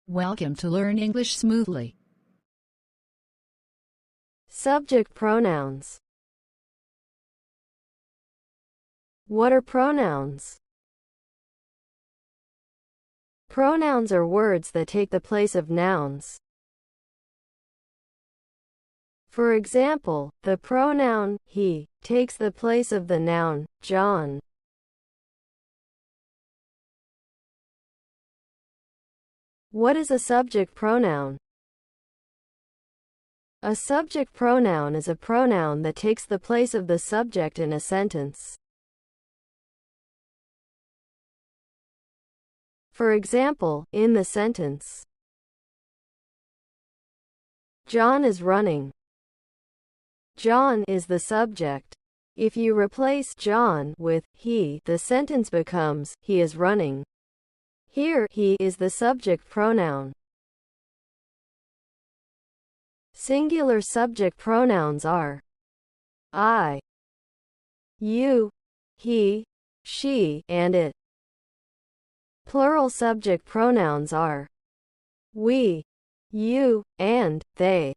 Welcome to Learn English Smoothly. Subject pronouns. What are pronouns? Pronouns are words that take the place of nouns. For example, the pronoun he takes the place of the noun John. What is a subject pronoun? A subject pronoun is a pronoun that takes the place of the subject in a sentence. For example, in the sentence, John is running. John is the subject. If you replace John with he, the sentence becomes, he is running. Here, he is the subject pronoun. Singular subject pronouns are I, you, he, she, and it. Plural subject pronouns are we, you, and they.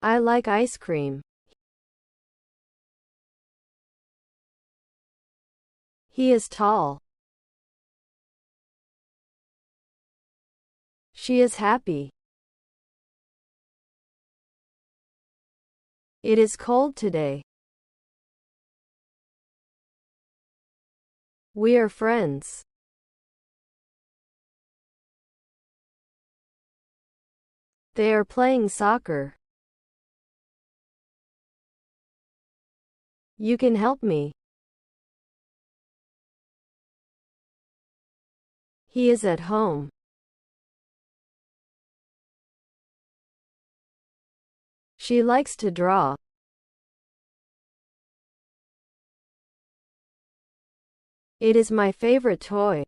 I like ice cream. He is tall. She is happy. It is cold today. We are friends. They are playing soccer. You can help me. He is at home. She likes to draw. It is my favorite toy.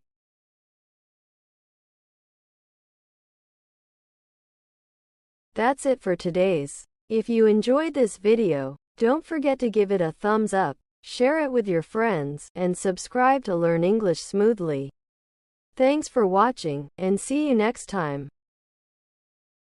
That's it for today's. If you enjoyed this video, don't forget to give it a thumbs up, share it with your friends, and subscribe to Learn English Smoothly. Thanks for watching, and see you next time.